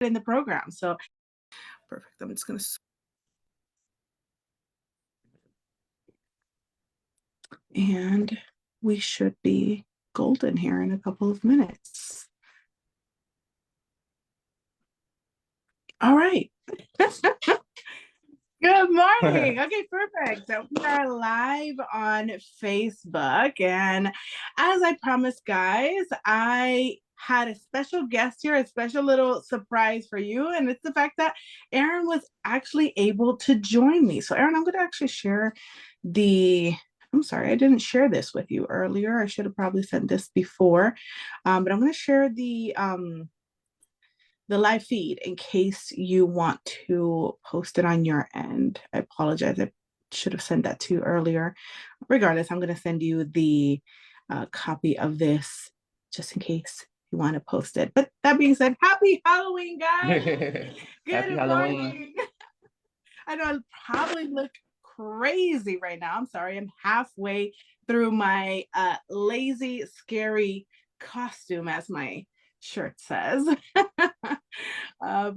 in the program. So perfect. I'm just going to. And we should be golden here in a couple of minutes. All right. Good morning. Okay, perfect. So we are live on Facebook. And as I promised, guys, I had a special guest here, a special little surprise for you. And it's the fact that Aaron was actually able to join me. So, Aaron, I'm going to actually share I'm sorry, I didn't share this with you earlier. I should have probably sent this before. But I'm going to share the live feed in case you want to post it on your end. I apologize. I should have sent that to you earlier. Regardless, I'm going to send you the copy of this just in case you want to post it. But that being said, happy Halloween, guys. Happy Halloween. I know I probably look crazy right now. I'm sorry. I'm halfway through my lazy, scary costume, as my shirt says.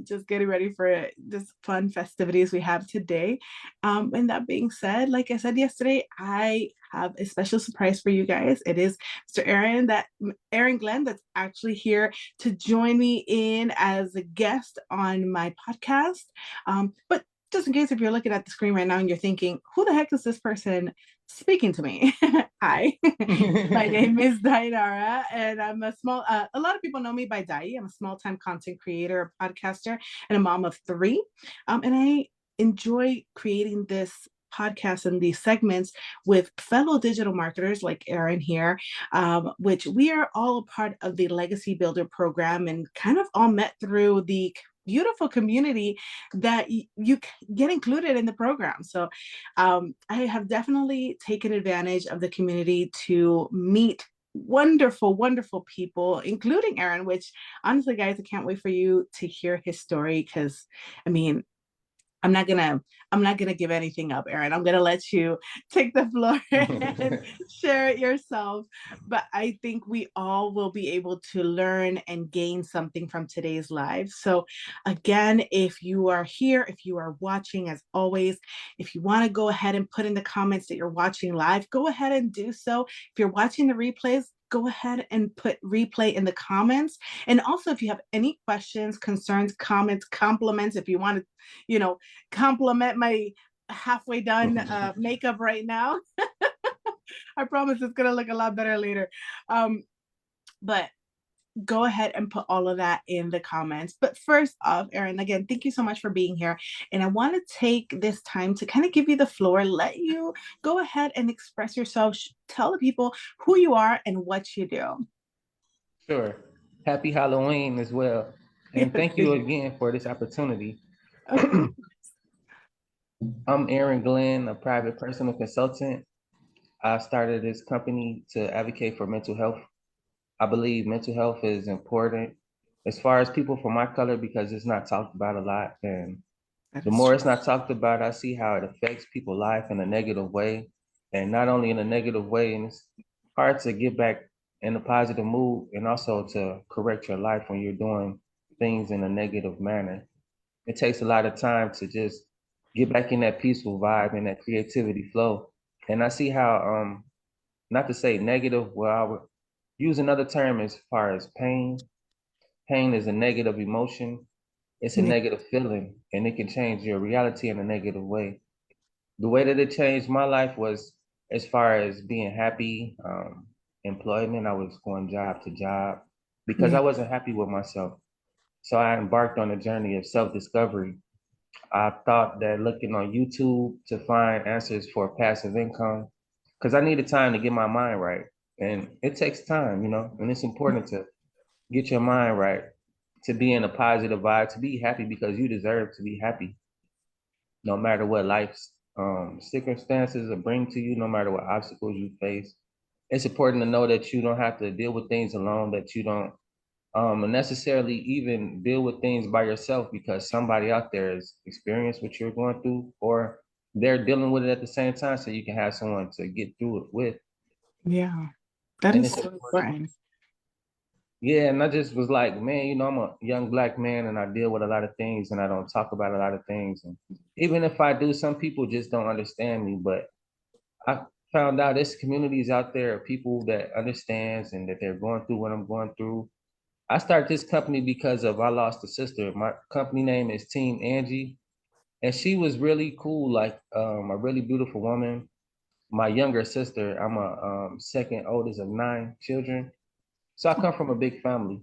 Just getting ready for this fun festivities we have today. And that being said, like I said yesterday, I have a special surprise for you guys. It is Mr. Aaron Glenn that's actually here to join me in as a guest on my podcast. But just in case if you're looking at the screen right now and you're thinking, who the heck is this person speaking to me? Hi, my name is Dainara, and I'm a lot of people know me by Dai. I'm a small-time content creator, a podcaster, and a mom of three. And I enjoy creating this podcast and these segments with fellow digital marketers like Aaron here, which we are all a part of the Legacy Builder program and kind of all met through the beautiful community that you get included in the program. So I have definitely taken advantage of the community to meet wonderful, wonderful people, including Aaron, which honestly, guys, I can't wait for you to hear his story because, I mean, I'm not gonna give anything up, Aaron. I'm gonna let you take the floor and share it yourself. But I think we all will be able to learn and gain something from today's live. So again, if you are here, if you are watching, as always, if you want to go ahead and put in the comments that you're watching live, go ahead and do so. If you're watching the replays, go ahead and put replay in the comments. And also, if you have any questions, concerns, comments, compliments, if you want to, compliment my halfway done makeup right now. I promise it's going to look a lot better later. But go ahead and put all of that in the comments. But first off, Aaron, again, thank you so much for being here. And I want to take this time to kind of give you the floor, let you go ahead and express yourself, tell the people who you are and what you do. Sure. Happy Halloween as well. And thank you again for this opportunity. I'm Aaron Glenn, a private personal consultant. I started this company to advocate for mental health. I believe mental health is important as far as people from my color because it's not talked about a lot. And the more it's not talked about, I see how it affects people's life in a negative way. And not only in a negative way, and it's hard to get back in a positive mood and also to correct your life when you're doing things in a negative manner. It takes a lot of time to just get back in that peaceful vibe and that creativity flow. And I see how, not to say negative, well, I would use another term as far as pain. Pain is a negative emotion. It's a negative feeling, and it can change your reality in a negative way. The way that it changed my life was as far as being happy, employment. I was going job to job because I wasn't happy with myself. So I embarked on a journey of self-discovery. I thought that looking on YouTube to find answers for passive income, because I needed time to get my mind right. And it takes time, and it's important to get your mind right, to be in a positive vibe, to be happy because you deserve to be happy, no matter what life's circumstances will bring to you, no matter what obstacles you face. It's important to know that you don't have to deal with things alone, that you don't necessarily even deal with things by yourself because somebody out there has experienced what you're going through or they're dealing with it at the same time so you can have someone to get through it with. Yeah, that And is so important. Yeah, and I just was like, man, I'm a young black man and I deal with a lot of things and I don't talk about a lot of things. And even if I do, some people just don't understand me. But I found out there's communities out there, people that understands and that they're going through what I'm going through. I started this company because of I lost a sister. My company name is Team Angie, and she was really cool, like a really beautiful woman. My younger sister, I'm a second oldest of 9 children, so I come from a big family,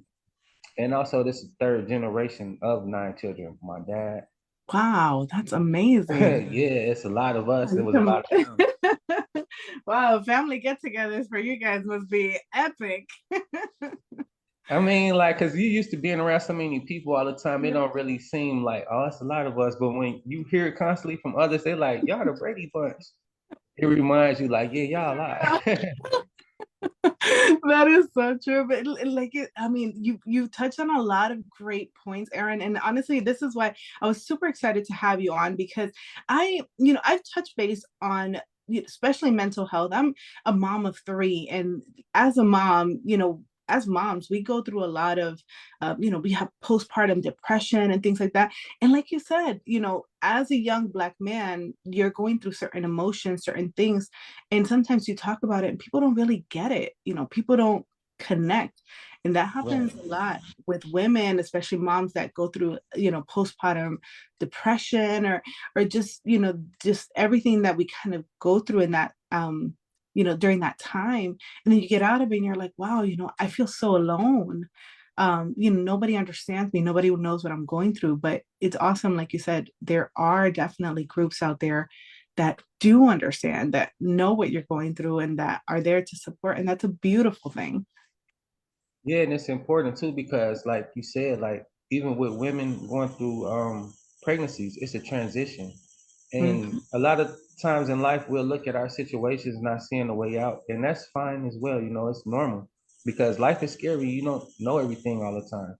and also this is third generation of 9 children. My dad, Wow, that's amazing. yeah, it's a lot of us. It was a Some- lot of them. Wow, family get-togethers for you guys must be epic. I mean, like, cause you used to being around so many people all the time, it Yeah. don't really seem like, oh, it's a lot of us. But when you hear it constantly from others, they like, y'all the Brady Bunch. It reminds you, like, yeah, y'all a lot. That is so true. But I mean, you touched on a lot of great points, Aaron. And honestly, this is why I was super excited to have you on because I've touched base on especially mental health. I'm a mom of three, and as a mom, as moms, we go through a lot of, we have postpartum depression and things like that. And like you said, as a young Black man, you're going through certain emotions, certain things, and sometimes you talk about it and people don't really get it. People don't connect. And that Right. happens a lot with women, especially moms that go through, postpartum depression or just everything that we kind of go through in that during that time. And then you get out of it and you're like, wow, I feel so alone. Nobody understands me, nobody knows what I'm going through. But it's awesome, like you said, there are definitely groups out there that do understand, that know what you're going through, and that are there to support. And that's a beautiful thing. Yeah, and it's important too because, like you said, like even with women going through pregnancies, it's a transition. And Mhm. a lot of times in life, we'll look at our situations not seeing a way out, and that's fine as well. It's normal because life is scary. You don't know everything all the time,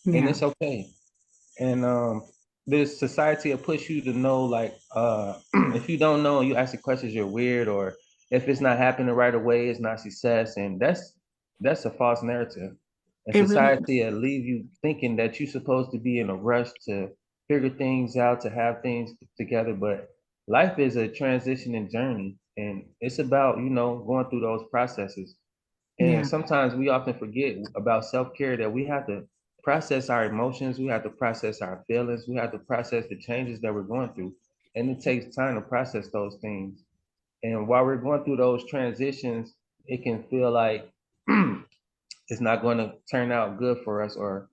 and Yeah, it's okay. And this society will push you to know, like, if you don't know, you ask the questions, you're weird, or if it's not happening right away, it's not success, and that's a false narrative. And it really society will leave you thinking that you're supposed to be in a rush to figure things out, to have things together, but life is a transitioning journey, and it's about going through those processes. And yeah. sometimes we often forget about self-care, that we have to process our emotions, we have to process our feelings, we have to process the changes that we're going through. And it takes time to process those things. And while we're going through those transitions, it can feel like it's not going to turn out good for us, or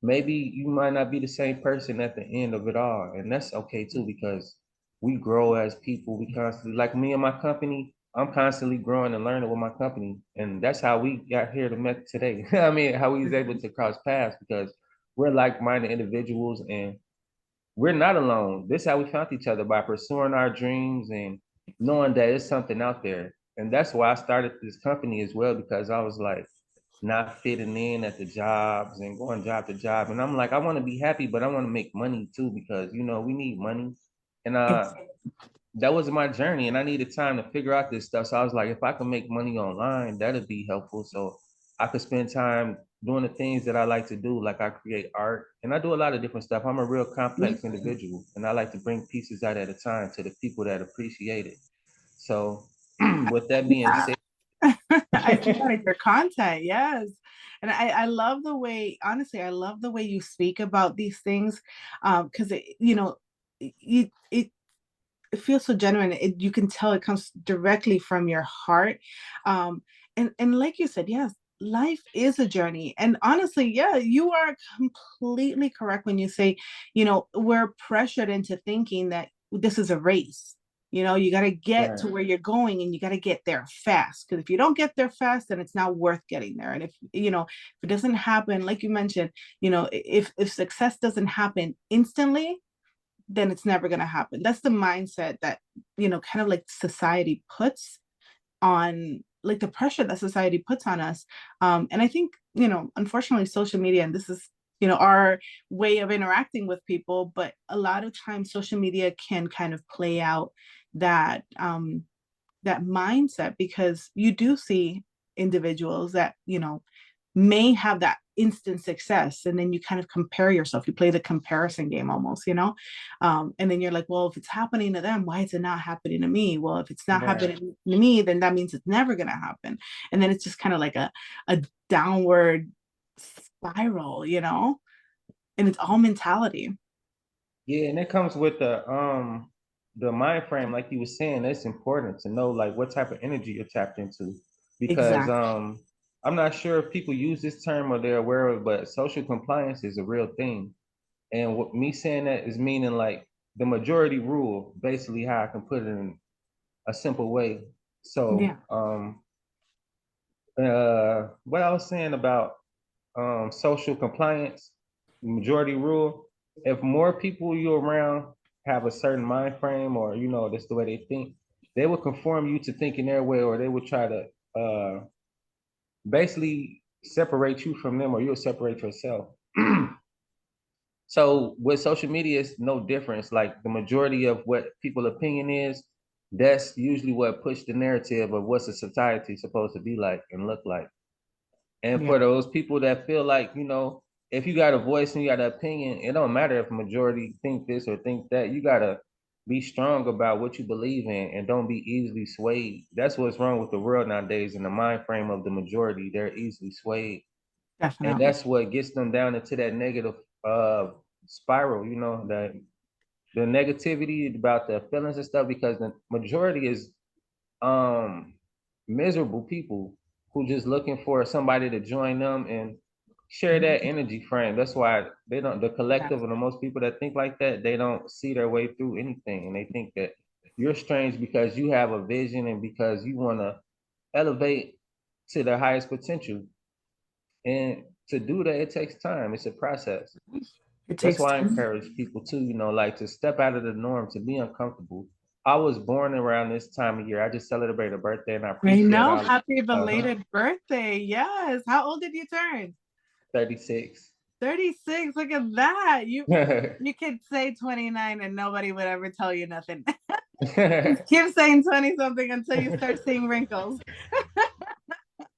maybe you might not be the same person at the end of it all. And that's okay too, because we grow as people. We constantly, like me and my company, I'm constantly growing and learning with my company. And that's how we got here to meet today. I mean, how we was able to cross paths because we're like-minded individuals and we're not alone. This is how we found each other, by pursuing our dreams and knowing that it's something out there. And that's why I started this company as well, because I was like not fitting in at the jobs and going job to job. And I'm like, I want to be happy, but I want to make money too, because we need money. And It's that was my journey, and I needed time to figure out this stuff. So I was like, if I can make money online, that'd be helpful. So I could spend time doing the things that I like to do. Like I create art and I do a lot of different stuff. I'm a real complex individual and I like to bring pieces out at a time to the people that appreciate it. So with that being yeah. said, I see that in your content, yes. And I love the way, honestly, I love the way you speak about these things. Because it feels so genuine. You can tell it comes directly from your heart. And like you said, yes, life is a journey. And honestly, yeah, you are completely correct when you say, we're pressured into thinking that this is a race. You got to get right, to where you're going and you got to get there fast. Because if you don't get there fast, then it's not worth getting there. And if it doesn't happen, like you mentioned, if success doesn't happen instantly, then it's never going to happen. That's the mindset that, kind of like society puts on, like the pressure that society puts on us. And I think, unfortunately, social media, and this is, our way of interacting with people, but a lot of times social media can kind of play out that, that mindset because you do see individuals that, may have that instant success, and then you kind of compare yourself, you play the comparison game almost, and then you're like, well, if it's happening to them, why is it not happening to me? Well, if it's not Right. happening to me, then that means it's never going to happen. And then it's just kind of like a downward spiral, and it's all mentality. Yeah, and it comes with the mind frame, like you were saying. It's important to know like what type of energy you're tapped into, because Exactly. I'm not sure if people use this term or they're aware of it, but social compliance is a real thing. And what me saying that is meaning like the majority rule, basically how I can put it in a simple way. Yeah. So what I was saying about social compliance, majority rule. If more people you around have a certain mind frame, or that's the way they think, they will conform you to thinking their way, or they will try to basically separate you from them, or you'll separate yourself. So with social media, it's no difference. Like the majority of what people opinion is, that's usually what pushed the narrative of what's a society supposed to be like and look like. And Yeah. for those people that feel like, if you got a voice and you got an opinion, it don't matter if a majority think this or think that. You gotta be strong about what you believe in and don't be easily swayed. That's what's wrong with the world nowadays, in the mind frame of the majority. They're easily swayed. And Definitely. that's what gets them down into that negative spiral, that the negativity about the feelings and stuff, because the majority is um miserable people who just looking for somebody to join them and share that energy frame. That's why they don't, the Yeah. collective and the most people that think like that, they don't see their way through anything, and they think that you're strange because you have a vision and because you want to elevate to the highest potential. And to do that, it takes time. It's a process. It That's takes why I time. encourage people to, like to step out of the norm, to be uncomfortable. I was born around this time of year. I just celebrated a birthday and I I appreciate know. all. Happy Uh-huh. belated birthday. Yes. How old did you turn? 36. 36. Look at that. You could say 29 and nobody would ever tell you nothing. Just keep saying 20 something until you start seeing wrinkles.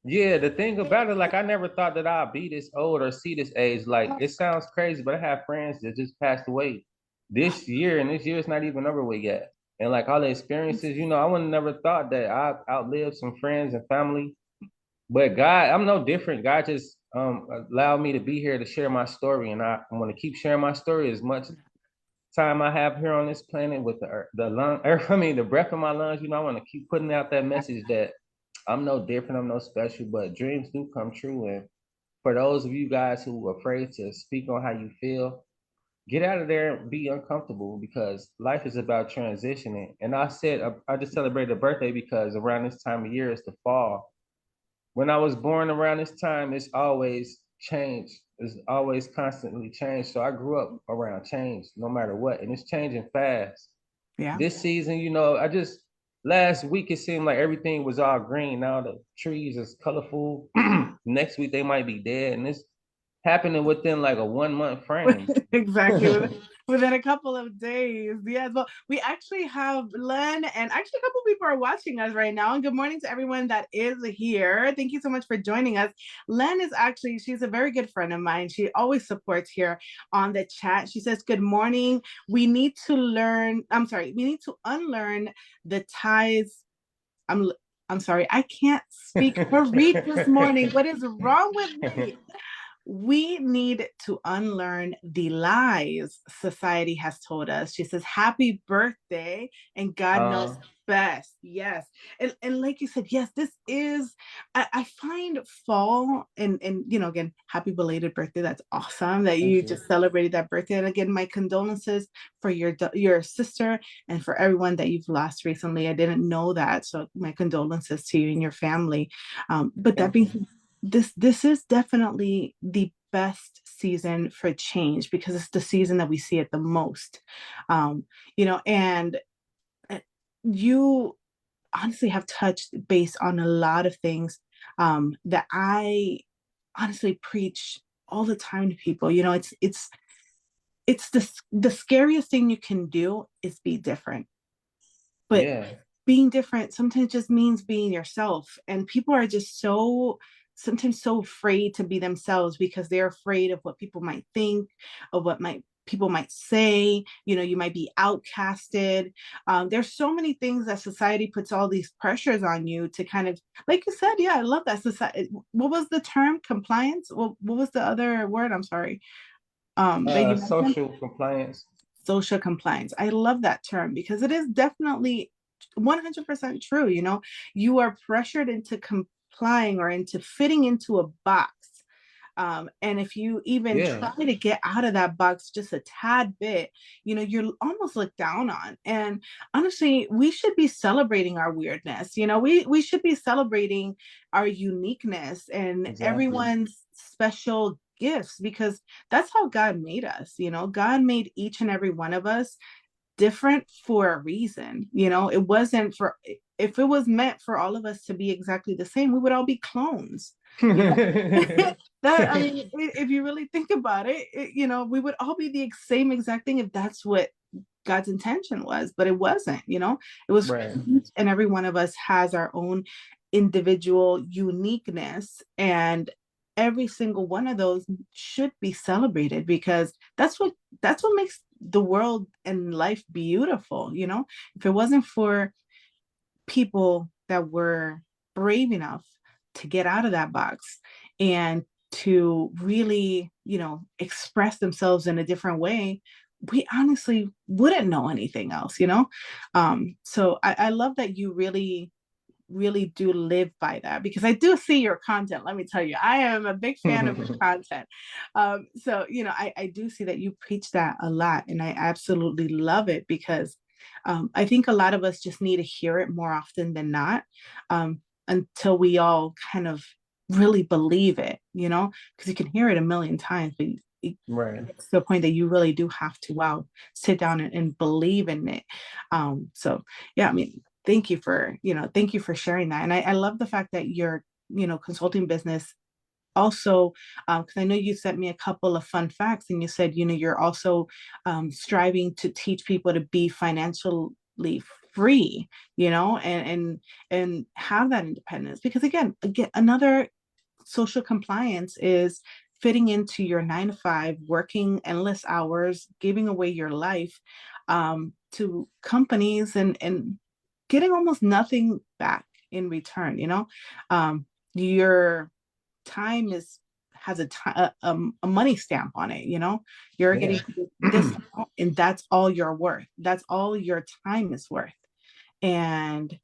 Yeah, the thing about it, like I never thought that I'd be this old or see this age. Like it sounds crazy, but I have friends that just passed away this year, and this year is not even over with yet. And like all the experiences, I would have never thought that I outlived some friends and family. But God, I'm no different. God just allowed me to be here to share my story, and I want to keep sharing my story as much time I have here on this planet with the earth, the lung, earth, I mean, the breath in my lungs. I want to keep putting out that message that I'm no different, I'm no special, but dreams do come true. And for those of you guys who are afraid to speak on how you feel, get out of there and be uncomfortable, because life is about transitioning. And I said, I just celebrated a birthday because around this time of year is the fall. When I was born around this time, it's always change. It's always constantly change. So I grew up around change no matter what. And it's changing fast. Yeah. This season, I just last week it seemed like everything was all green. Now the trees is colorful. Next week they might be dead. And it's happening within like a 1 month frame. Exactly. Within a couple of days. Yes. Well, we actually have Len, and actually a couple people are watching us right now. And good morning to everyone that is here. Thank you so much for joining us. Len is actually, she's a very good friend of mine. She always supports here on the chat. She says, good morning. We need to learn, I'm sorry, we need to unlearn the ties. I'm I'm sorry, I can't speak or read this morning. What is wrong with me? We need to unlearn the lies society has told us. She says, happy birthday, and God knows uh, best. Yes. And like you said, yes, this is, I find fall and again, happy belated birthday. That's awesome that Thank you you. just celebrated that birthday. And again, my condolences for your sister and for everyone that you've lost recently. I didn't know that. So my condolences to you and your family. But that Thank being you. said, this is definitely the best season for change because it's the season that we see it the most. um and you honestly have touched base on a lot of things that I honestly preach all the time to people. It's the scariest thing you can do is be different, but Yeah. being different sometimes just means being yourself, and people are just so sometimes so afraid to be themselves because they're afraid of what people might think, of what might people might say. You might be outcasted. There's so many things that society puts all these pressures on you to kind of, like you said, yeah, I love that. Society, what was the term? Compliance? Well, what was the other word? I'm sorry. That you mentioned? Social compliance. Social compliance. I love that term because it is definitely 100% true. You are pressured into complying or into fitting into a box. And if you even Yeah. try to get out of that box just a tad bit, you're almost looked down on. And honestly, we should be celebrating our weirdness. We should be celebrating our uniqueness and Exactly. everyone's special gifts, because that's how God made us. God made each and every one of us different for a reason. It wasn't for, if it was meant for all of us to be exactly the same, we would all be clones. you know that, I mean, if you really think about we would all be the same exact thing if that's what God's intention was, but it wasn't. It was, Right. and every one of us has our own individual uniqueness, and every single one of those should be celebrated, because that's what makes the world and life beautiful. If it wasn't for people that were brave enough to get out of that box and to really, express themselves in a different way, we honestly wouldn't know anything else. So I love that you really do live by that, because I do see your content. Let me tell you, I am a big fan of your content. So, I do see that you preach that a lot, and I absolutely love it, because I think a lot of us just need to hear it more often than not, until we all kind of really believe it, because you can hear it a million times, but Right. it's to the point that you really do have to, wow, sit down and believe in it. So yeah, I mean, thank you for sharing that. And I love the fact that your consulting business also, because I know you sent me a couple of fun facts, and you said you're also striving to teach people to be financially free, and have that independence, because again, another social compliance is fitting into your 9 to 5, working endless hours, giving away your life to companies, and getting almost nothing back in return. Your time has a money stamp on it. You're Yeah. getting this, and that's all you're worth. That's all your time is worth. And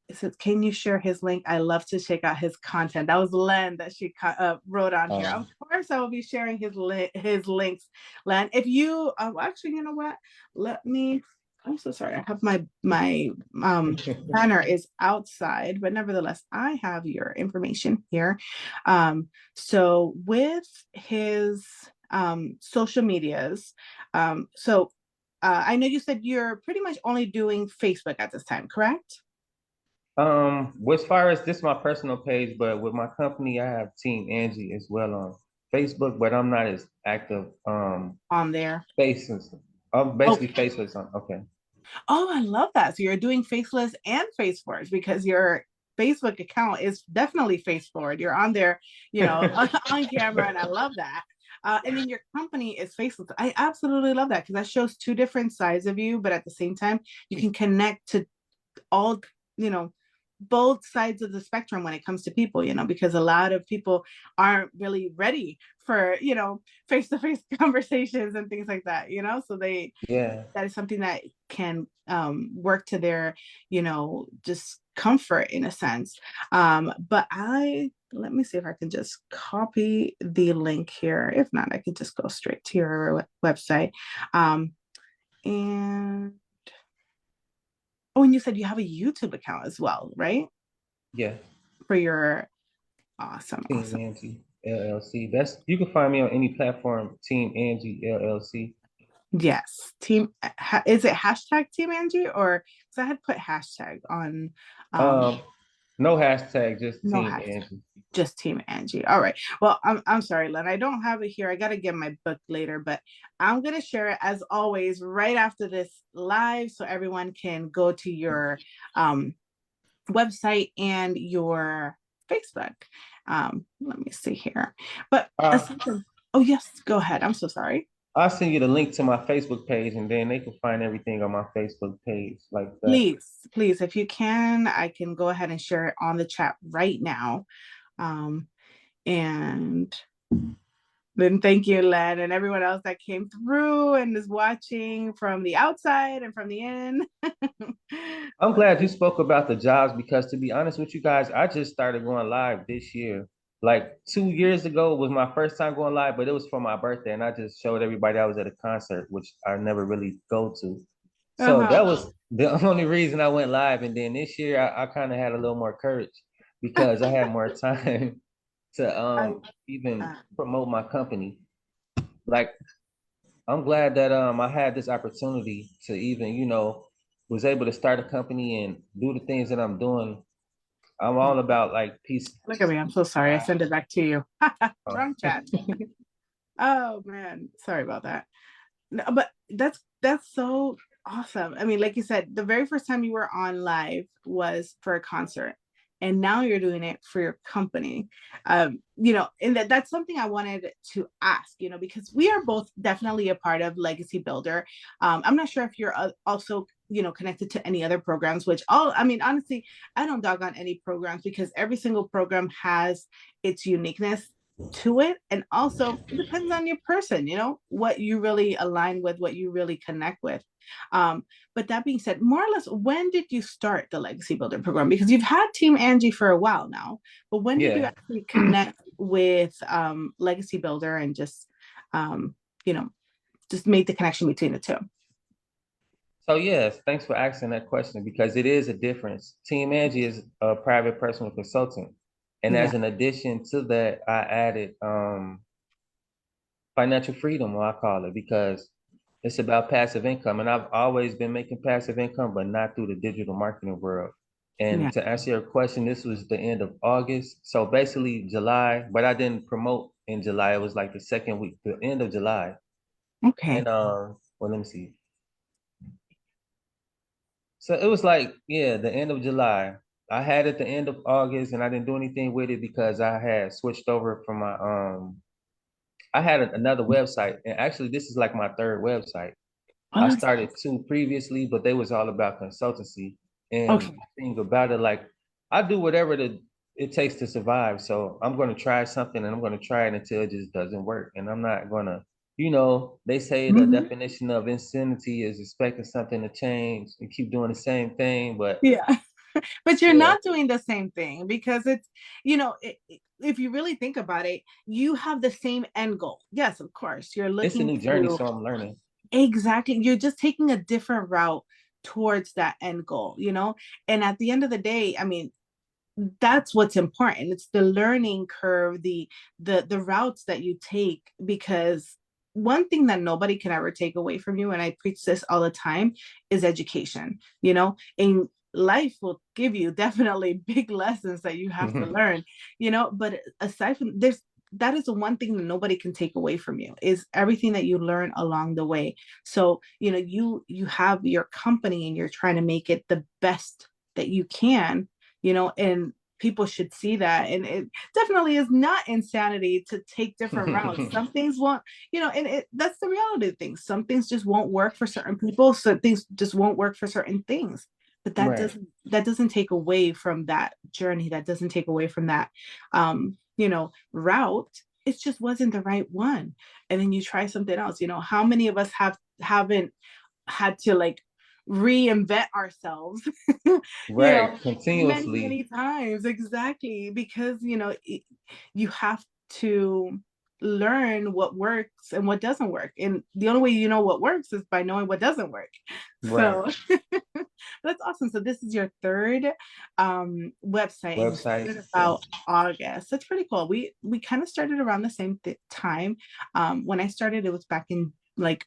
it says, can you share his link? I love to check out his content. That was Len that she wrote on here. Of course, I will be sharing his links, Len. If you actually, you know what? Let me. I'm so sorry. I have my banner is outside, but nevertheless, I have your information here. So with his social medias, so I know you said you're pretty much only doing Facebook at this time, correct? As far as this my personal page, but with my company, I have Team Angie as well on Facebook, but I'm not as active. On there. Faceless. I'm basically Okay. faceless on. Okay. Oh, I love that. So you're doing faceless and face forwards, because your Facebook account is definitely face forward. You're on there, on camera, and I love that. And then your company is faceless. I absolutely love that, because that shows two different sides of you, but at the same time, you can connect to all, you know both sides of the spectrum when it comes to people, because a lot of people aren't really ready for face-to-face conversations and things like that, so Yeah. that is something that can work to their just comfort in a sense. But let me see if I can just copy the link here. If not, I can just go straight to your website. And Oh, and you said you have a YouTube account as well, right? Yeah. For your awesome, Team awesome. Angie LLC. That's you can find me on any platform. Team Angie LLC. Yes. Is it hashtag Team Angie, or because I had put hashtag on Um, no hashtag, just no Team hashtag, Angie. just Team Angie. All right. Well, I'm sorry, Len. I don't have it here. I gotta get my book later, but I'm gonna share it as always right after this live, so everyone can go to your website and your Facebook. Let me see here. But Uh, aside from, oh yes, go ahead. I'm so sorry. I'll send you the link to my Facebook page, and then they can find everything on my Facebook page like that. Please, please, if you can, I can go ahead and share it on the chat right now. And then thank you, Len, and everyone else that came through and is watching from the outside and from the in. I'm glad you spoke about the jobs because, to be honest with you guys, I just started going live this year. Like 2 years ago was my first time going live, but it was for my birthday, and I just showed everybody I was at a concert, which I never really go to. So Uh-huh. that was the only reason I went live. And then this year, I kind of had a little more courage because I had more time to I, even uh, promote my company. Like I'm glad that I had this opportunity to even, was able to start a company and do the things that I'm doing. I'm all about like peace. Look at me. I'm so sorry. I sent it back to you. Oh. Wrong chat. Oh man, sorry about that. No, but that's so awesome. I mean, like you said, the very first time you were on live was for a concert, and now you're doing it for your company. And that's something I wanted to ask, because we are both definitely a part of Legacy Builder. I'm not sure if you're also connected to any other programs, which I mean, honestly, I don't dog on any programs because every single program has its uniqueness to it, and also it depends on your person, what you really align with, what you really connect with. But that being said, more or less, when did you start the Legacy Builder program? Because you've had Team Angie for a while now, but when did you Yeah. actually connect with Legacy Builder and just you know just make the connection between the two? So yes, thanks for asking that question because it is a difference. Team Angie is a private personal consultant. And Yeah. as an addition to that, I added financial freedom, I call it, because it's about passive income. And I've always been making passive income, but not through the digital marketing world. Yeah. And to answer your question, this was the end of August. So basically July, but I didn't promote in July. It was like the second week, the end of July. Okay. And well, let me see. So it was like, yeah, the end of July. I had it the end of August and I didn't do anything with it because I had switched over from my I had another website, and actually this is like my third website. Oh, I that's started two previously, but they was all about consultancy. And okay. the thing about it, like I do whatever it takes to survive. So I'm gonna try something and I'm gonna try it until it just doesn't work. And I'm not gonna, they say the Mhm. definition of insanity is expecting something to change and keep doing the same thing. But Yeah. But you're yeah, not doing the same thing because it's, if you really think about it, you have the same end goal. Yes, of course, you're it's a looking new journey, to, so I'm learning. exactly, you're just taking a different route towards that end goal, and at the end of the day, I mean, that's what's important. It's the learning curve, the routes that you take, because one thing that nobody can ever take away from you, and I preach this all the time, is education. And life will give you definitely big lessons that you have to learn, but aside from there's that is the one thing that nobody can take away from you, is everything that you learn along the way. So you have your company and you're trying to make it the best that you can, and people should see that. And it definitely is not insanity to take different routes. Some things won't, and that's the reality of things. Some things just won't work for certain people. Some things just won't work for certain things. But Right. that doesn't take away from that journey. That doesn't take away from that route. It just wasn't the right one. And then you try something else. How many of us haven't had to like reinvent ourselves Right. many Continuously. many times, exactly, because you have to learn what works and what doesn't work, and the only way you know what works is by knowing what doesn't work. Right. So that's awesome. So this is your third website, and you Website. started Yeah. about August. That's pretty cool. We kind of started around the same time. When I started, it was back in like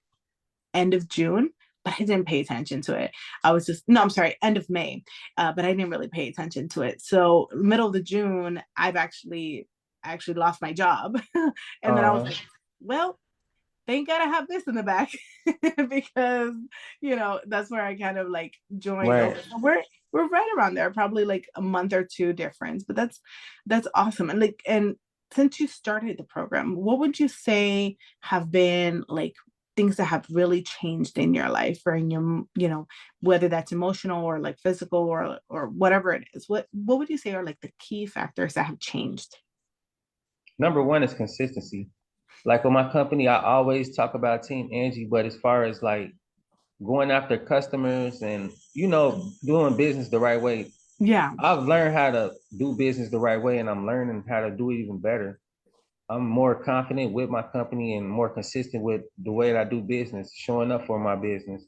end of June, but I didn't pay attention to it. I was just, no, I'm sorry, end of May, but I didn't really pay attention to it. So middle of the June, I actually lost my job, and then I was Uh, like, well. thank God I have this in the back because that's where I kind of like joined over. Right. So we're right around there, probably like a month or two difference, but that's awesome. And like, and since you started the program, what would you say have been like things that have really changed in your life or in your, whether that's emotional or like physical or whatever it is? What would you say are like the key factors that have changed? Number one is consistency. Like with my company, I always talk about Team Angie, but as far as like going after customers and doing business the right way, Yeah. I've learned how to do business the right way, and I'm learning how to do it even better. I'm more confident with my company and more consistent with the way that I do business, showing up for my business.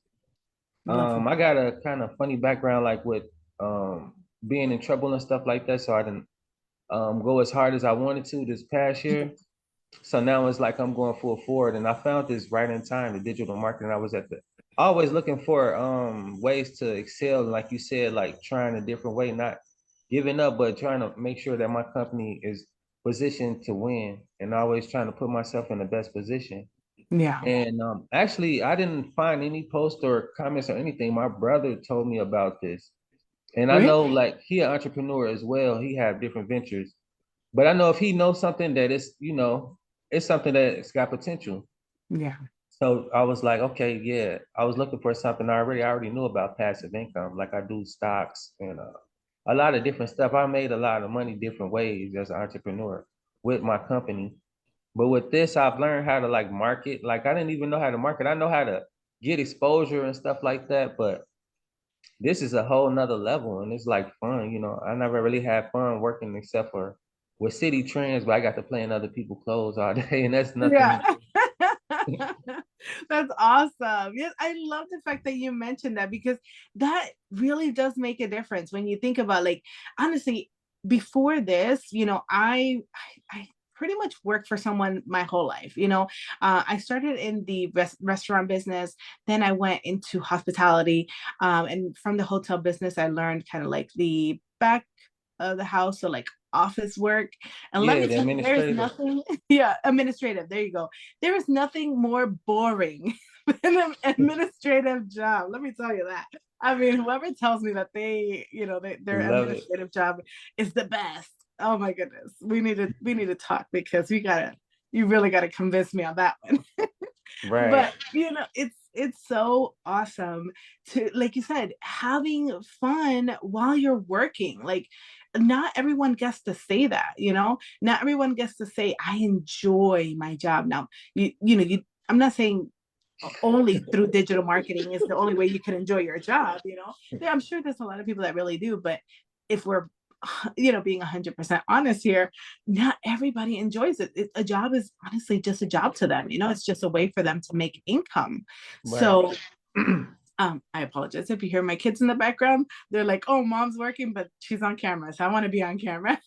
Love that. I got a kind of funny background, like with um being in trouble and stuff like that, so I didn't go as hard as I wanted to this past year. So now it's like I'm going full forward, and I found this right in time, the digital marketing. I was at the always looking for ways to excel, like you said, like trying a different way, not giving up, but trying to make sure that my company is positioned to win, and always trying to put myself in the best position. Yeah. And actually, I didn't find any posts or comments or anything. My brother told me about this, and I Really? know like he an entrepreneur as well. He have different ventures, but I know if he knows something that is, it's something that's got potential. Yeah. So I was like, okay, yeah. I was looking for something I already knew about passive income. Like I do stocks and a lot of different stuff. I made a lot of money different ways as an entrepreneur with my company. But with this, I've learned how to like market. Like I didn't even know how to market. I know how to get exposure and stuff like that, but this is a whole nother level and it's like fun. I never really had fun working except for with City Trends, but I got to play in other people's clothes all day, and that's Yeah. nothing. That's awesome. Yes, I love the fact that you mentioned that because that really does make a difference when you think about like honestly, before this, I pretty much worked for someone my whole life. I started in the restaurant business, then I went into hospitality, and from the hotel business, I learned kind of like the back of the house, so like office work. And let Yeah, me the tell you, there is administrative. nothing, yeah, administrative. There you go. There is nothing more boring than an administrative job. Let me tell you that. I mean, whoever tells me that their Love it. administrative job is the best. Oh my goodness. We need to talk because you really gotta convince me on that one. Right. But it's so awesome to, like you said, having fun while you're working. Like not everyone gets to say that, not everyone gets to say I enjoy my job. Now I'm not saying only through digital marketing is the only way you can enjoy your job. Yeah, I'm sure there's a lot of people that really do, but if we're being 100% honest here, not everybody enjoys A job is honestly just a job to them. It's just a way for them to make income. Right. So I apologize if you hear my kids in the background. They're like, oh, mom's working, but she's on camera, so I want to be on camera.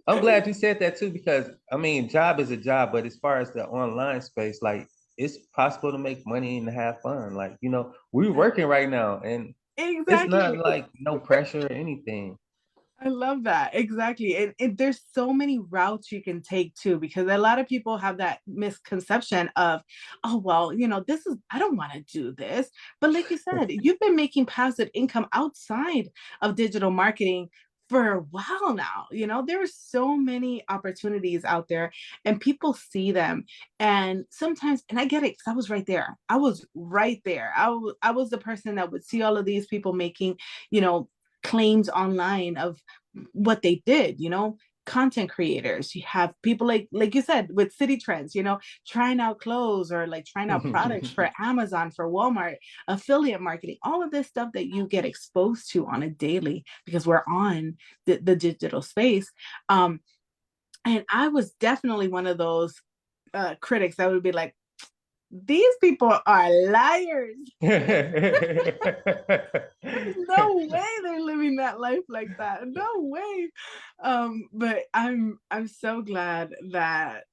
I'm glad you said that too, because I mean, job is a job, but as far as the online space, like it's possible to make money and have fun. Like, we're working right now and it's not Exactly. like no pressure or anything. I love that. Exactly. And there's so many routes you can take too, because a lot of people have that misconception of, oh, well, I don't want to do this. But like you said, you've been making passive income outside of digital marketing for a while now. There are so many opportunities out there and people see them. And sometimes, and I get it because I was right there. I was right there. I was the person that would see all of these people making, you know, claims online of what they did, content creators. You have people like you said with City Trends, trying out clothes or like trying out products for Amazon, for Walmart, affiliate marketing, all of this stuff that you get exposed to on a daily because we're on the digital space. And I was definitely one of those critics that would be like, these people are liars. There's no way they're living that life like that. No way. But I'm so glad that,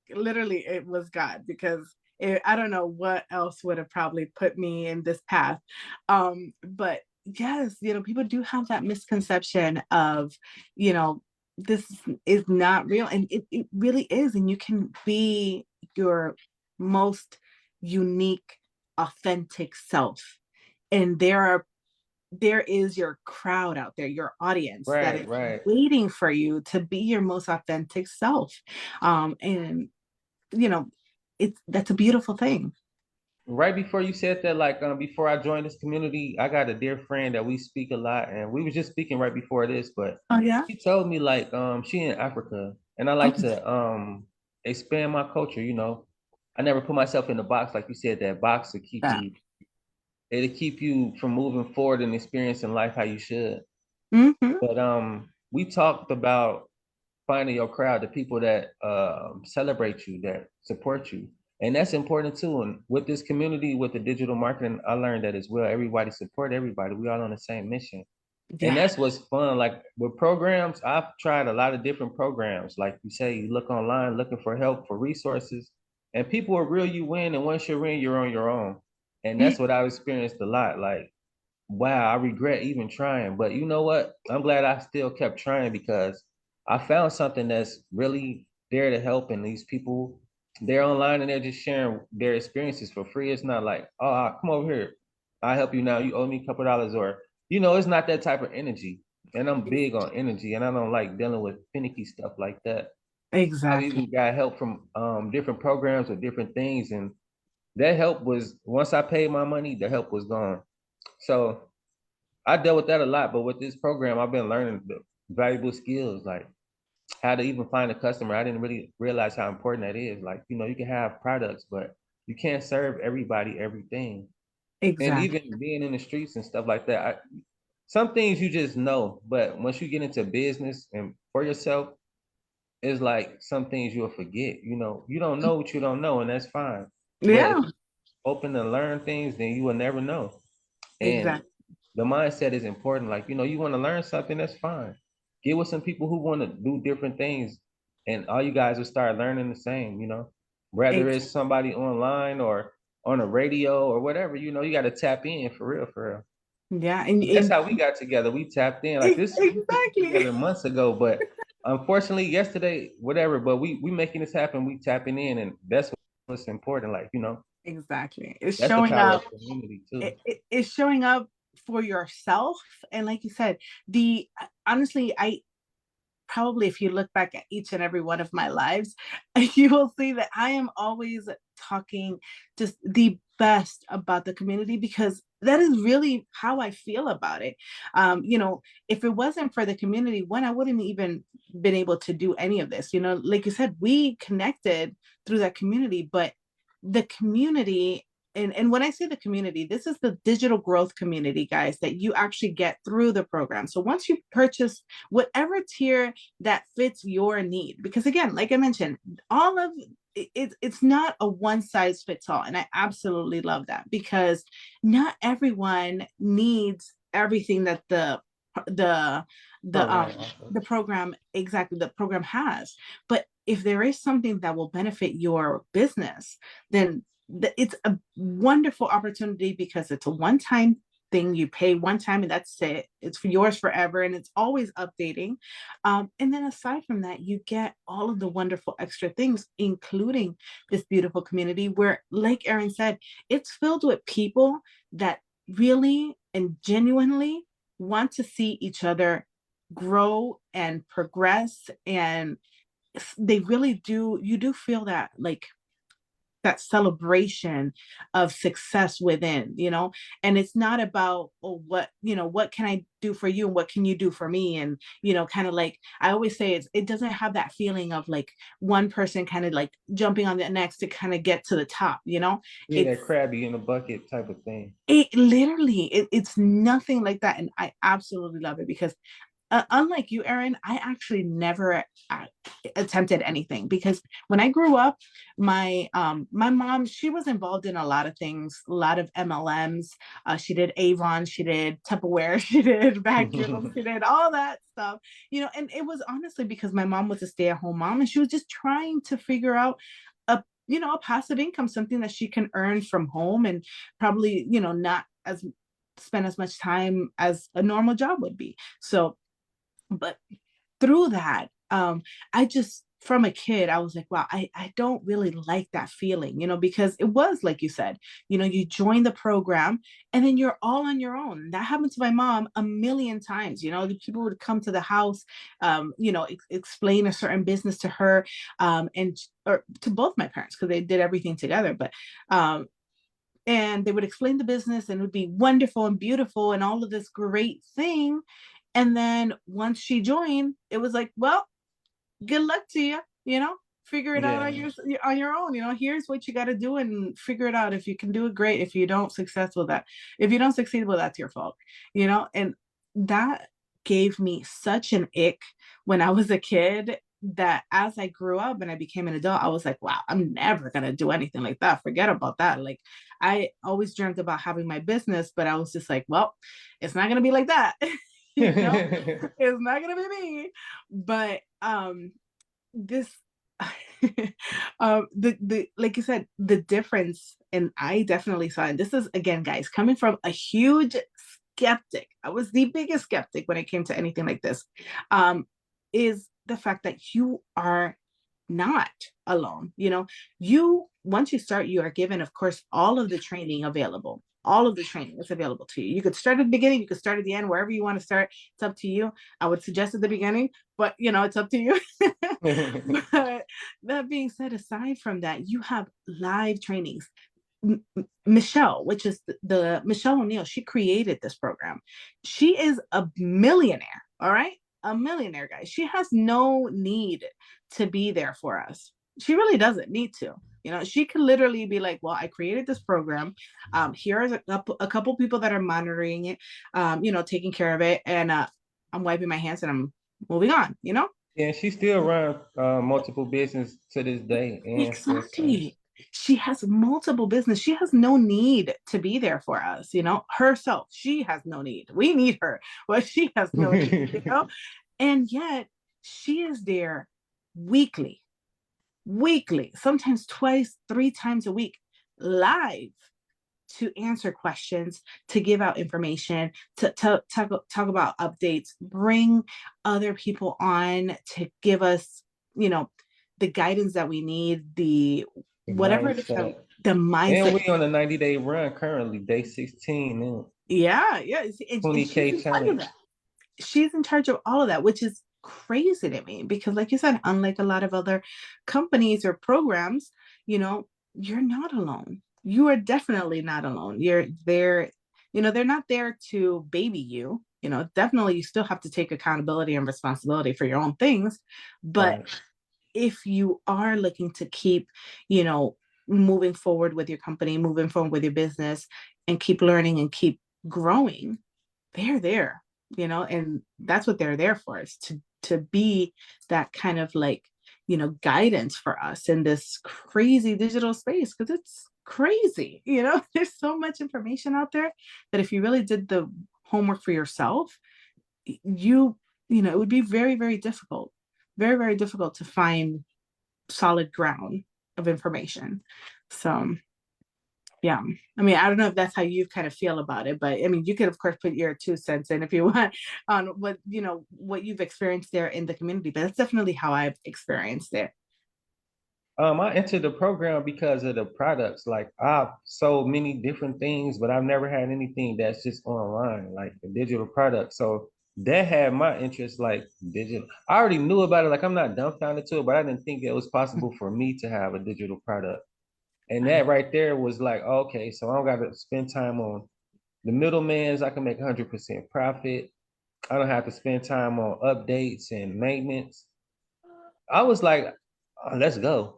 literally it was God because I don't know what else would have probably put me in this path. But yes, people do have that misconception of, you know, this is not real. And it really is. And you can be your most unique, authentic self. And there is your crowd out there, your audience that Right, is right. waiting for you to be your most authentic self. And you know, that's a beautiful thing. Right before you said that, like before I joined this community, I got a dear friend that we speak a lot, and we were just speaking right before this, but Oh yeah. she told me like she in Africa, and I like Okay. to expand my culture, you know. I never put myself in the box, like you said, that box to keep Yeah. you, it'll keep you from moving forward and experiencing life how you should. Hmm. But we talked about finding your crowd, the people that celebrate you, that support you. And that's important too. And with this community, with the digital marketing, I learned that as well. Everybody support everybody. We all on the same mission. And Yeah. that's what's fun. Like with programs, I've tried a lot of different programs. Like you say, you look online looking for help, for resources, and people will reel you in. And once you're in, you're on your own. And that's what I've experienced a lot. Like, wow, I regret even trying. But you know what? I'm glad I still kept trying because I found something that's really there to help. And these people, they're online and they're just sharing their experiences for free. It's not like, oh, come over here. I'll help you now. You owe me a couple dollars. Or, you know, it's not that type of energy. And I'm big on energy and I don't like dealing with finicky stuff like that. I've Exactly. even got help from different programs or different things. And that help was, once I paid my money, the help was gone. So I dealt with that a lot, but with this program, I've been learning the valuable skills, like how to even find a customer. I didn't really realize how important that is. Like, you know, you can have products, but you can't serve everybody everything. And Exactly. even being in the streets and stuff like that, some things you just know, but once you get into business and for yourself, it's like some things you'll forget. You know, you don't know what you don't know, and that's fine. But if Yeah. you're open to learn things, then you will never know. And Exactly. the mindset is important. Like, you know, you want to learn something, that's fine. Get with some people who want to do different things, and all you guys will start learning the same, you know, whether Ex- it's somebody online or on a radio or whatever, you know, you got to tap in for real, for real. yeah. That's how we got together. We tapped in like this. We put this Exactly. together months ago, but unfortunately, yesterday, whatever. But we making this happen. We tapping in, and that's what's important. Like, you know, Exactly. It's that's the showing power up. of community too. It's showing up for yourself. And like you said, the honestly, I probably, if you look back at each and every one of my lives, you will see that I am always talking just the best about the community because that is really how I feel about it. If it wasn't for the community, one, I wouldn't even been able to do any of this. Like you said, we connected through that community, but the community, and when I say the community, this is the digital growth community, guys, that you actually get through the program. So once you purchase whatever tier that fits your need, because again, like I mentioned, all of it's not a one size fits all, and I absolutely love that because not everyone needs everything that the the Program um also. the program, exactly, the program has. But if there is something that will benefit your business, then it's a wonderful opportunity because it's a one-time thing. You pay one time and that's it. It's for yours forever and it's always updating. And then aside from that, you get all of the wonderful extra things, including this beautiful community where, like Erin said, it's filled with people that really and genuinely want to see each other grow and progress. And they really do, you do feel that, like, that celebration of success within, and it's not about, oh, what can I do for you and what can you do for me, and kind of like I always say, it doesn't have that feeling of like one person kind of like jumping on the next to kind of get to the top. Yeah, It's that crabby in a bucket type of thing. it literally, it's nothing like that, and I absolutely love it because unlike you, Erin, I actually never attempted anything because when I grew up, my mom, she was involved in a lot of things, a lot of MLMs. She did Avon, she did Tupperware, she did vacuums, she did all that stuff. And it was honestly because my mom was a stay-at-home mom and she was just trying to figure out a passive income, something that she can earn from home and probably not as spend as much time as a normal job would be. So but through that, I just from a kid, I was like, wow, I don't really like that feeling, because it was like you said, you join the program and then you're all on your own. That happened to my mom a million times. The people would come to the house, explain a certain business to her, and or to both my parents because they did everything together. But and they would explain the business and it would be wonderful and beautiful and all of this great thing. And then once she joined, it was like, well, good luck to you, figure it out Yeah. on your own. Here's what you got to do and figure it out. If you can do it, great. If you don't succeed, well, that's your fault. And that gave me such an ick when I was a kid, that as I grew up and I became an adult, I was like, wow, I'm never gonna do anything like that. Forget about that. Like, I always dreamt about having my business, but I was just like, well, it's not gonna be like that. It's not gonna be me. But this the like you said, the difference, and I definitely saw it. This is, again, guys, coming from a huge skeptic. I was the biggest skeptic when it came to anything like this. Is the fact that you are not alone. You, once you start, you are given, of course, all of the training available. All of the training is available to you. You could start at the beginning, you could start at the end, wherever you want to start. It's up to you. I would suggest at the beginning, but it's up to you. But that being said, aside from that, you have live trainings. Michelle, which is the Michelle O'Neill, she created this program. She is a millionaire, all right? A millionaire, guys. She has no need to be there for us. She really doesn't need to. She could literally be like, well, I created this program. Here is a couple people that are monitoring it, taking care of it. And I'm wiping my hands and I'm moving on, Yeah, she still runs multiple business to this day. And Exactly. She has multiple business. She has no need to be there for us, herself. She has no need. We need her, but she has no need. And yet she is there weekly, sometimes twice, three times a week, live, to answer questions, to give out information, to talk about updates, bring other people on to give us, the guidance that we need, the whatever it is, the mindset. And we on a 90-day run currently, day 16 now. Yeah. And 20K challenge. She's in charge of all of that, which is crazy to me because, like you said, unlike a lot of other companies or programs, you're not alone. You are definitely not alone. You're there, they're not there to baby you. Definitely you still have to take accountability and responsibility for your own things. But right, if you are looking to keep, moving forward with your company, moving forward with your business, and keep learning and keep growing, they're there, and that's what they're there for, is to be that kind of like, guidance for us in this crazy digital space, because it's crazy. There's so much information out there that if you really did the homework for yourself, it would be very, very difficult, very, very difficult to find solid ground of information. So yeah, I mean, I don't know if that's how you kind of feel about it, but I mean, you could of course put your 2 cents in if you want on what you've experienced there in the community, but that's definitely how I've experienced it. I entered the program because of the products. Like, I've sold many different things, but I've never had anything that's just online, like a digital product. So that had my interest, like digital. I already knew about it. Like, I'm not dumbfounded to it, but I didn't think it was possible for me to have a digital product. And that right there was like, okay, so I don't got to spend time on the middlemans. I can make 100% profit. I don't have to spend time on updates and maintenance. I was like, oh, let's go.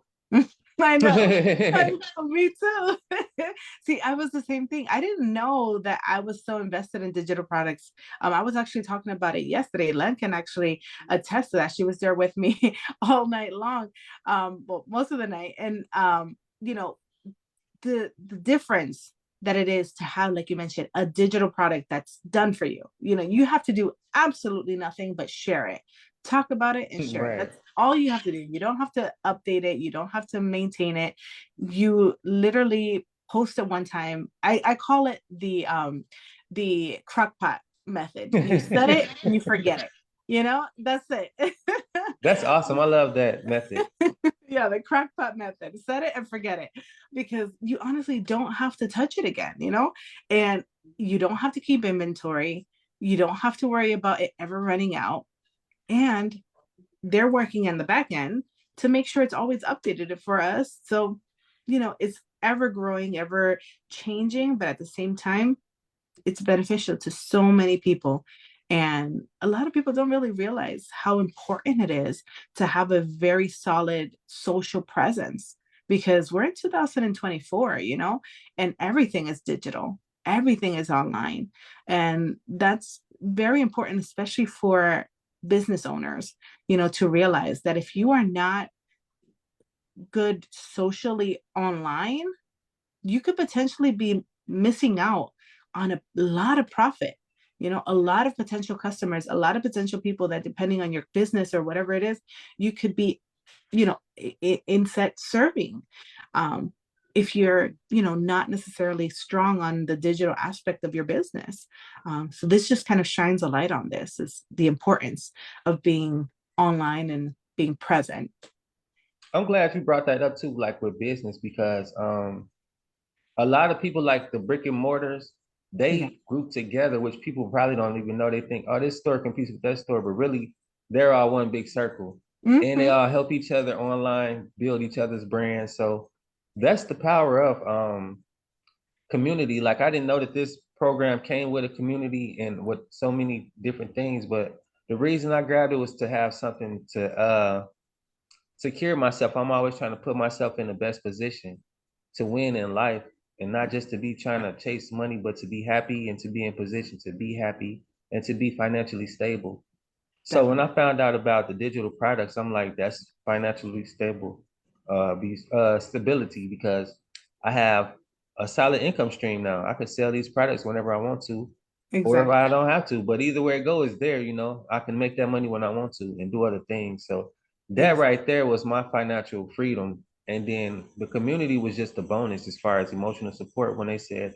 I know, me too. See, I was the same thing. I didn't know that I was so invested in digital products. I was actually talking about it yesterday. Len can actually attest to that. She was there with me all night long, well, most of the night. And the difference that it is to have, like you mentioned, a digital product that's done for you. You have to do absolutely nothing but share it, talk about it, and share it. That's all you have to do. You don't have to update it. You don't have to maintain it. You literally post it one time. I call it the crock pot method. You set it and you forget it. That's it. That's awesome. I love that method. Yeah, the crackpot method. Set it and forget it, because you honestly don't have to touch it again, and you don't have to keep inventory. You don't have to worry about it ever running out. And they're working in the back end to make sure it's always updated for us. So, it's ever growing, ever changing, but at the same time, it's beneficial to so many people. And a lot of people don't really realize how important it is to have a very solid social presence, because we're in 2024, and everything is digital, everything is online. And that's very important, especially for business owners, to realize that if you are not good socially online, you could potentially be missing out on a lot of profit, a lot of potential customers, a lot of potential people that, depending on your business or whatever it is, you could be, in set serving. If you're, not necessarily strong on the digital aspect of your business. So this just kind of shines a light on this, is the importance of being online and being present. I'm glad you brought that up too, like with business, because a lot of people like the brick and mortars, Yeah. they group together, which people probably don't even know. They think, oh, this store competes with that store, but really they're all one big circle. And they Mm-hmm. all help each other online, build each other's brands. So that's the power of community. Like, I didn't know that this program came with a community and with so many different things, but the reason I grabbed it was to have something to secure myself. I'm always trying to put myself in the best position to win in life, and not just to be trying to chase money, but to be happy and to be in position to be happy and to be financially stable. So when Definitely. I found out about the digital products, I'm like, that's financially stable, stability, because I have a solid income stream now. I can sell these products whenever I want to, or if Exactly. I don't have to. But either way it goes, there, I can make that money when I want to and do other things. So that Exactly. right there was my financial freedom. And then the community was just a bonus as far as emotional support when they said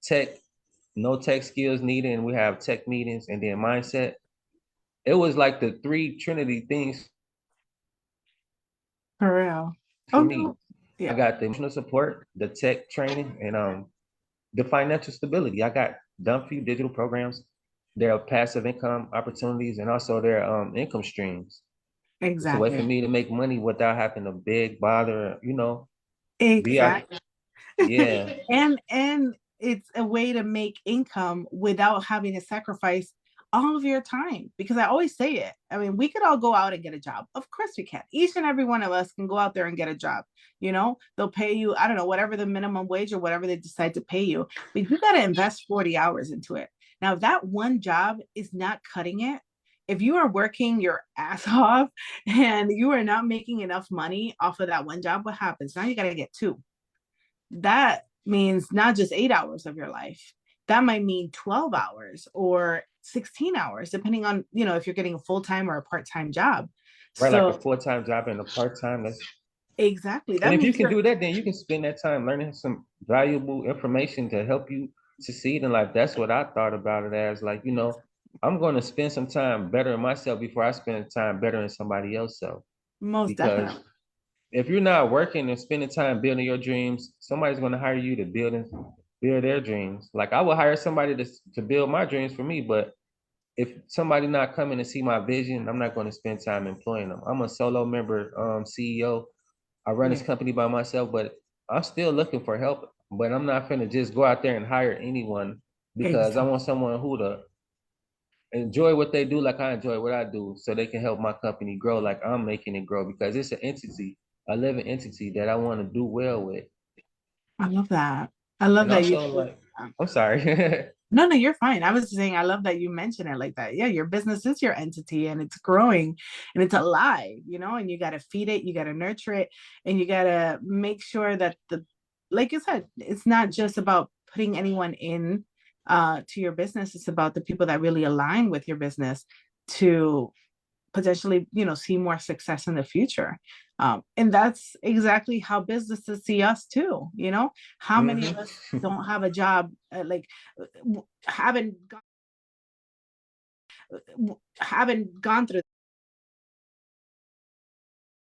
tech, no tech skills needed, and we have tech meetings, and then mindset. It was like the three Trinity things For real. for Oh me. no. I Yeah. got the emotional support, the tech training, and the financial stability. I got done for you digital programs. There are passive income opportunities and also there are income streams. It's a way for Exactly. me to make money without having to beg, bother, be out. Exactly. Yeah, And it's a way to make income without having to sacrifice all of your time, because I always say it. I mean, we could all go out and get a job. Of course we can. Each and every one of us can go out there and get a job. They'll pay you, I don't know, whatever the minimum wage or whatever they decide to pay you, but you got to invest 40 hours into it. Now, if that one job is not cutting it, if you are working your ass off and you are not making enough money off of that one job, what happens? Now you got to get two. That means not just 8 hours of your life. That might mean 12 hours or 16 hours, depending on, if you're getting a full time or a part time job. right. Like a So, full-time job and a part-time. That's exactly. And That if you means can you're do that, then you can spend that time learning some valuable information to help you succeed in life. That's what I thought about it as. Like, I'm going to spend some time bettering myself before I spend time bettering somebody else. So, most because definitely. if you're not working and spending time building your dreams, somebody's going to hire you to build their dreams. Like, I would hire somebody to build my dreams for me, but if somebody not coming to see my vision, I'm not going to spend time employing them. I'm a solo member, CEO. I run this Yeah, company by myself, but I'm still looking for help. But I'm not gonna just go out there and hire anyone, because I exactly. want someone who to enjoy what they do like I enjoy what I do, so they can help my company grow like I'm making it grow, because it's an entity, a living entity that I want to do well with. I love that. I love And that you. also, like, I'm sorry. No, no, you're fine. I was just saying, I love that you mention it like that. Yeah, your business is your entity and it's growing and it's alive, and you got to feed it, you got to nurture it, and you got to make sure that like you said, it's not just about putting anyone in to your business. It's about the people that really align with your business to potentially, see more success in the future. And that's exactly how businesses see us too. How many of us Hmm. don't have a job, like haven't gone through